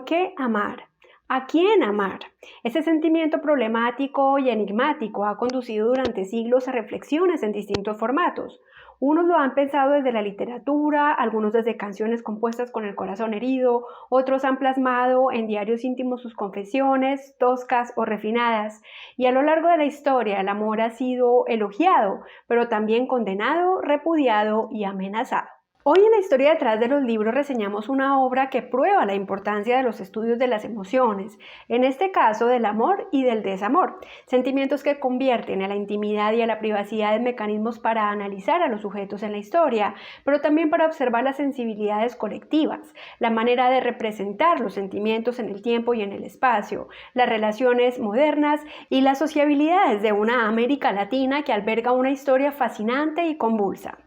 qué amar? ¿A quién amar? Ese sentimiento problemático y enigmático ha conducido durante siglos a reflexiones en distintos formatos. Unos lo han pensado desde la literatura, algunos desde canciones compuestas con el corazón herido, otros han plasmado en diarios íntimos sus confesiones, toscas o refinadas. Y a lo largo de la historia el amor ha sido elogiado, pero también condenado, repudiado y amenazado. Hoy en la historia detrás de los libros reseñamos una obra que prueba la importancia de los estudios de las emociones, en este caso del amor y del desamor, sentimientos que convierten a la intimidad y a la privacidad en mecanismos para analizar a los sujetos en la historia, pero también para observar las sensibilidades colectivas, la manera de representar los sentimientos en el tiempo y en el espacio, las relaciones modernas y las sociabilidades de una América Latina que alberga una historia fascinante y convulsa.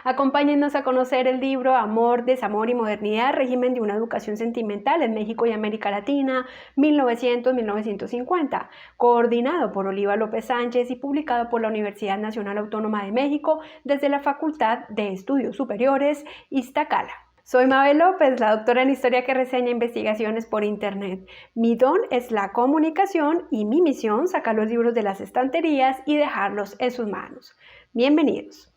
Acompáñennos a conocer el libro Amor, Desamor y Modernidad, régimen de una educación sentimental en México y América Latina, 1900-1950, coordinado por Oliva López Sánchez y publicado por la Universidad Nacional Autónoma de México desde la Facultad de Estudios Superiores, Iztacala. Soy Mabel López, la doctora en historia que reseña investigaciones por internet. Mi don es la comunicación y mi misión sacar los libros de las estanterías y dejarlos en sus manos. Bienvenidos.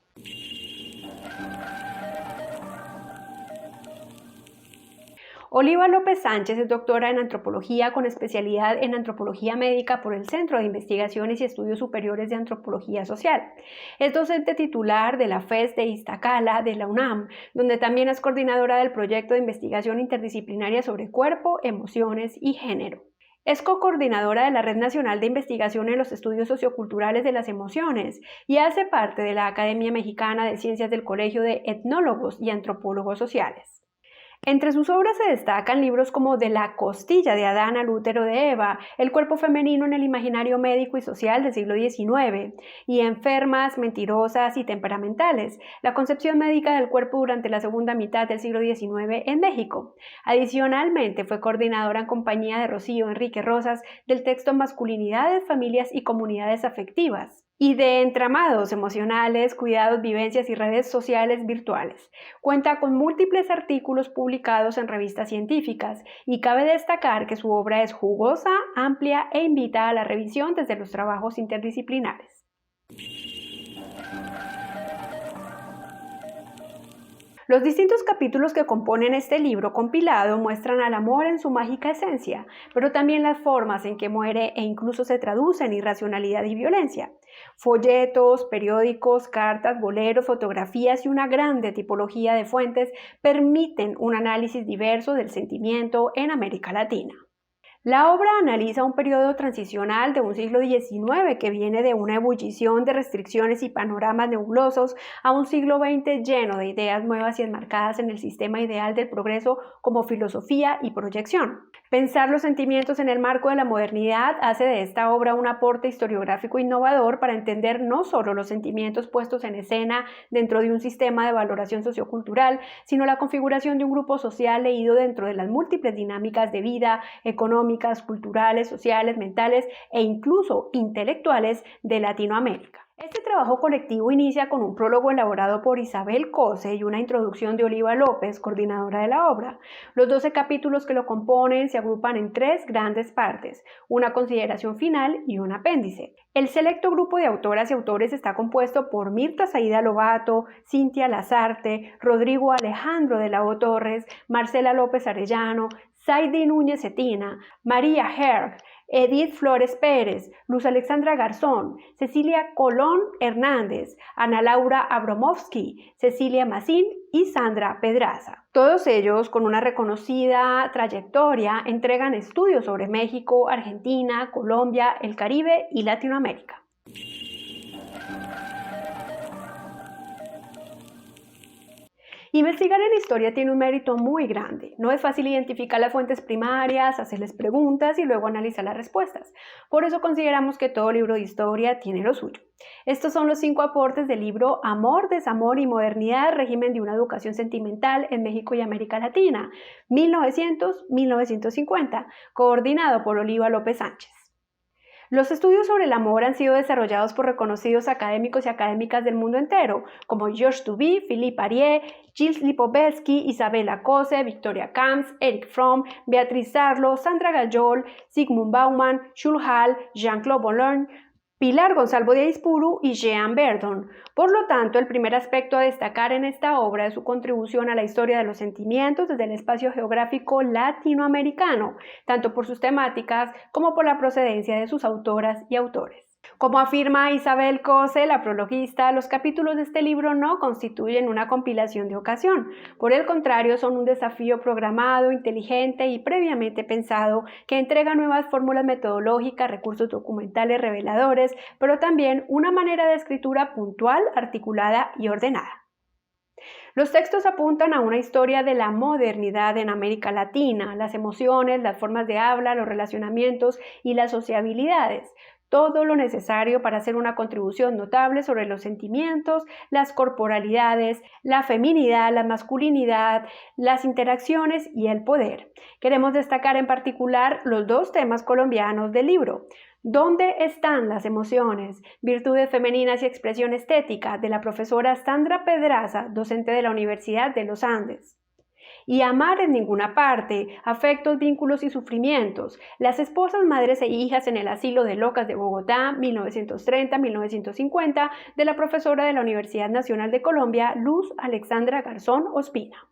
Oliva López Sánchez es doctora en antropología con especialidad en antropología médica por el Centro de Investigaciones y Estudios Superiores de Antropología Social. Es docente titular de la FES de Iztacala de la UNAM, donde también es coordinadora del proyecto de investigación interdisciplinaria sobre cuerpo, emociones y género. Es co-coordinadora de la Red Nacional de Investigación en los Estudios Socioculturales de las Emociones y hace parte de la Academia Mexicana de Ciencias del Colegio de Etnólogos y Antropólogos Sociales. Entre sus obras se destacan libros como De la costilla de Adán al útero de Eva, El cuerpo femenino en el imaginario médico y social del siglo XIX, y Enfermas, mentirosas y temperamentales, la concepción médica del cuerpo durante la segunda mitad del siglo XIX en México. Adicionalmente, fue coordinadora en compañía de Rocío Enrique Rosas del texto Masculinidades, familias y comunidades afectivas, y de Entramados emocionales, cuidados, vivencias y redes sociales virtuales. Cuenta con múltiples artículos publicados en revistas científicas y cabe destacar que su obra es jugosa, amplia e invita a la revisión desde los trabajos interdisciplinares. Los distintos capítulos que componen este libro compilado muestran al amor en su mágica esencia, pero también las formas en que muere e incluso se traduce en irracionalidad y violencia. Folletos, periódicos, cartas, boleros, fotografías y una grande tipología de fuentes permiten un análisis diverso del sentimiento en América Latina. La obra analiza un periodo transicional de un siglo XIX que viene de una ebullición de restricciones y panoramas nebulosos a un siglo XX lleno de ideas nuevas y enmarcadas en el sistema ideal del progreso como filosofía y proyección. Pensar los sentimientos en el marco de la modernidad hace de esta obra un aporte historiográfico innovador para entender no solo los sentimientos puestos en escena dentro de un sistema de valoración sociocultural, sino la configuración de un grupo social leído dentro de las múltiples dinámicas de vida, económica, culturales, sociales, mentales e incluso intelectuales de Latinoamérica. Este trabajo colectivo inicia con un prólogo elaborado por Isabel Cose y una introducción de Oliva López, coordinadora de la obra. Los 12 capítulos que lo componen se agrupan en 3 grandes partes, una consideración final y un apéndice. El selecto grupo de autoras y autores está compuesto por Mirta Saída Lobato, Cintia Lazarte, Rodrigo Alejandro de la O Torres, Marcela López Arellano, Saidi Núñez Cetina, María Herg, Edith Flores Pérez, Luz Alexandra Garzón, Cecilia Colón Hernández, Ana Laura Abromovsky, Cecilia Macín y Sandra Pedraza. Todos ellos, con una reconocida trayectoria, entregan estudios sobre México, Argentina, Colombia, el Caribe y Latinoamérica. Investigar en historia tiene un mérito muy grande. No es fácil identificar las fuentes primarias, hacerles preguntas y luego analizar las respuestas. Por eso consideramos que todo libro de historia tiene lo suyo. Estos son los 5 aportes del libro Amor, Desamor y Modernidad, régimen de una educación sentimental en México y América Latina, 1900-1950, coordinado por Oliva López Sánchez. Los estudios sobre el amor han sido desarrollados por reconocidos académicos y académicas del mundo entero, como Georges Duby, Philippe Arié, Gilles Lipovetsky, Isabella Kose, Victoria Camps, Eric Fromm, Beatriz Sarlo, Sandra Gayol, Zygmunt Bauman, Jules Hall, Jean-Claude Boulogne, Pilar Gonzalo de Aispuru y Jean Verdon. Por lo tanto, el primer aspecto a destacar en esta obra es su contribución a la historia de los sentimientos desde el espacio geográfico latinoamericano, tanto por sus temáticas como por la procedencia de sus autoras y autores. Como afirma Isabel Kose, la prologuista, los capítulos de este libro no constituyen una compilación de ocasión. Por el contrario, son un desafío programado, inteligente y previamente pensado que entrega nuevas fórmulas metodológicas, recursos documentales reveladores, pero también una manera de escritura puntual, articulada y ordenada. Los textos apuntan a una historia de la modernidad en América Latina, las emociones, las formas de habla, los relacionamientos y las sociabilidades. Todo lo necesario para hacer una contribución notable sobre los sentimientos, las corporalidades, la feminidad, la masculinidad, las interacciones y el poder. Queremos destacar en particular los dos temas colombianos del libro. ¿Dónde están las emociones? Virtudes femeninas y expresión estética, de la profesora Sandra Pedraza, docente de la Universidad de los Andes. Y amar en ninguna parte, afectos, vínculos y sufrimientos. Las esposas, madres e hijas en el asilo de locas de Bogotá, 1930-1950, de la profesora de la Universidad Nacional de Colombia, Luz Alexandra Garzón Ospina.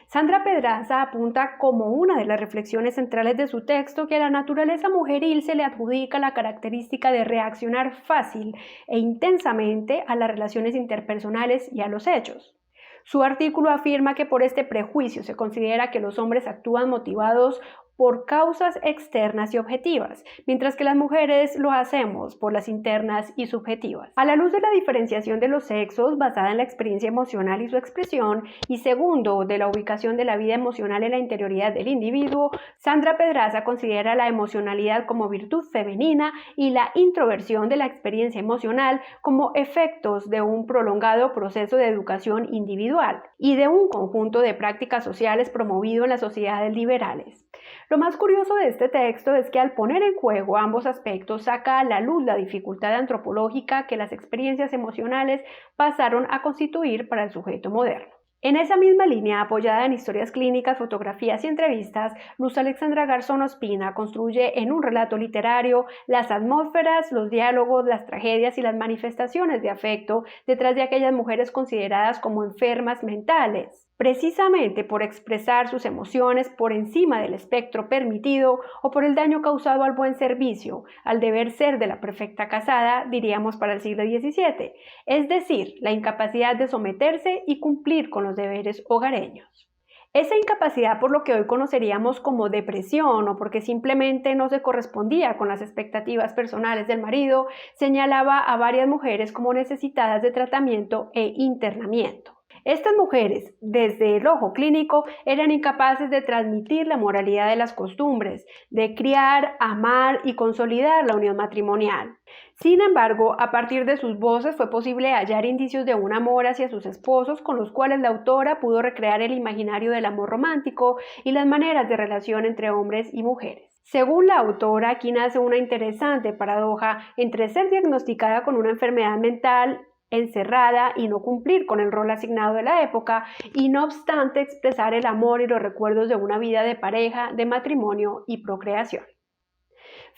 Sandra Pedraza apunta como una de las reflexiones centrales de su texto que a la naturaleza mujeril se le adjudica la característica de reaccionar fácil e intensamente a las relaciones interpersonales y a los hechos. Su artículo afirma que por este prejuicio se considera que los hombres actúan motivados por causas externas y objetivas, mientras que las mujeres lo hacemos por las internas y subjetivas. A la luz de la diferenciación de los sexos basada en la experiencia emocional y su expresión, y segundo, de la ubicación de la vida emocional en la interioridad del individuo, Sandra Pedraza considera la emocionalidad como virtud femenina y la introversión de la experiencia emocional como efectos de un prolongado proceso de educación individual y de un conjunto de prácticas sociales promovido en las sociedades liberales. Lo más curioso de este texto es que al poner en juego ambos aspectos saca a la luz la dificultad antropológica que las experiencias emocionales pasaron a constituir para el sujeto moderno. En esa misma línea, apoyada en historias clínicas, fotografías y entrevistas, Luz Alexandra Garzón Ospina construye en un relato literario las atmósferas, los diálogos, las tragedias y las manifestaciones de afecto detrás de aquellas mujeres consideradas como enfermas mentales, precisamente por expresar sus emociones por encima del espectro permitido o por el daño causado al buen servicio, al deber ser de la perfecta casada, diríamos para el siglo XVII, es decir, la incapacidad de someterse y cumplir con los deberes hogareños. Esa incapacidad por lo que hoy conoceríamos como depresión o porque simplemente no se correspondía con las expectativas personales del marido, señalaba a varias mujeres como necesitadas de tratamiento e internamiento. Estas mujeres, desde el ojo clínico, eran incapaces de transmitir la moralidad de las costumbres, de criar, amar y consolidar la unión matrimonial. Sin embargo, a partir de sus voces fue posible hallar indicios de un amor hacia sus esposos con los cuales la autora pudo recrear el imaginario del amor romántico y las maneras de relación entre hombres y mujeres. Según la autora, aquí nace una interesante paradoja entre ser diagnosticada con una enfermedad mental encerrada y no cumplir con el rol asignado de la época y no obstante expresar el amor y los recuerdos de una vida de pareja, de matrimonio y procreación.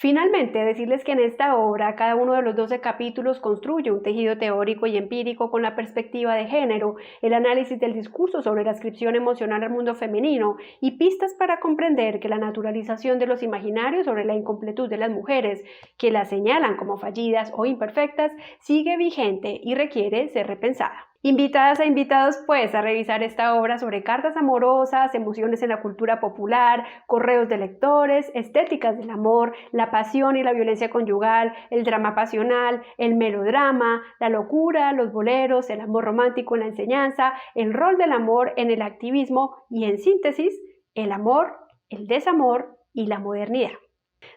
Finalmente, decirles que en esta obra cada uno de los 12 capítulos construye un tejido teórico y empírico con la perspectiva de género, el análisis del discurso sobre la ascripción emocional al mundo femenino y pistas para comprender que la naturalización de los imaginarios sobre la incompletud de las mujeres, que las señalan como fallidas o imperfectas, sigue vigente y requiere ser repensada. Invitadas e invitados pues a revisar esta obra sobre cartas amorosas, emociones en la cultura popular, correos de lectores, estéticas del amor, la pasión y la violencia conyugal, el drama pasional, el melodrama, la locura, los boleros, el amor romántico en la enseñanza, el rol del amor en el activismo y en síntesis, el amor, el desamor y la modernidad.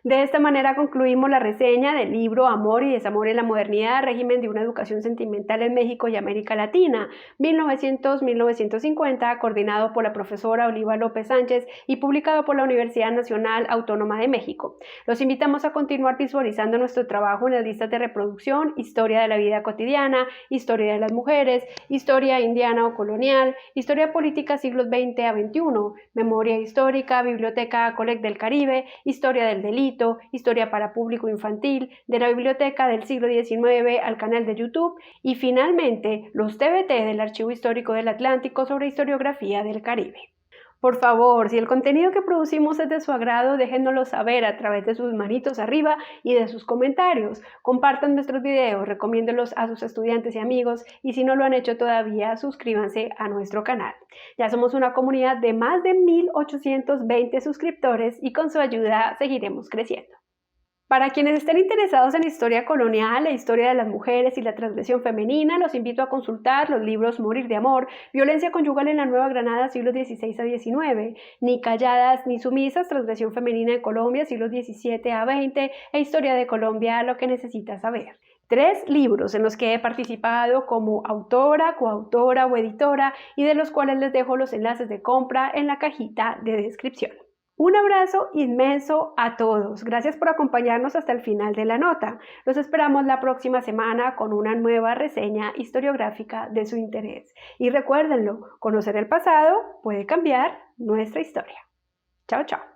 De esta manera concluimos la reseña del libro Amor y desamor en la modernidad, régimen de una educación sentimental en México y América Latina, 1900-1950, coordinado por la profesora Oliva López Sánchez y publicado por la Universidad Nacional Autónoma de México. Los invitamos a continuar visualizando nuestro trabajo en las listas de reproducción: historia de la vida cotidiana, historia de las mujeres, historia indiana o colonial, historia política siglos XX a XXI, memoria histórica, biblioteca Collect del Caribe, historia del delito, historia para público infantil, de la biblioteca del siglo XIX al canal de YouTube y finalmente los TBT del Archivo Histórico del Atlántico sobre historiografía del Caribe. Por favor, si el contenido que producimos es de su agrado, déjenoslo saber a través de sus manitos arriba y de sus comentarios. Compartan nuestros videos, recomiéndenlos a sus estudiantes y amigos y si no lo han hecho todavía, suscríbanse a nuestro canal. Ya somos una comunidad de más de 1820 suscriptores y con su ayuda seguiremos creciendo. Para quienes estén interesados en historia colonial, la historia de las mujeres y la transgresión femenina, los invito a consultar los libros Morir de Amor, Violencia Conyugal en la Nueva Granada, siglos XVI a XIX, Ni Calladas ni Sumisas, Transgresión Femenina en Colombia, siglos XVII a XX, e Historia de Colombia, lo que necesitas saber. 3 libros en los que he participado como autora, coautora o editora y de los cuales les dejo los enlaces de compra en la cajita de descripción. Un abrazo inmenso a todos. Gracias por acompañarnos hasta el final de la nota. Los esperamos la próxima semana con una nueva reseña historiográfica de su interés. Y recuérdenlo, conocer el pasado puede cambiar nuestra historia. Chao, chao.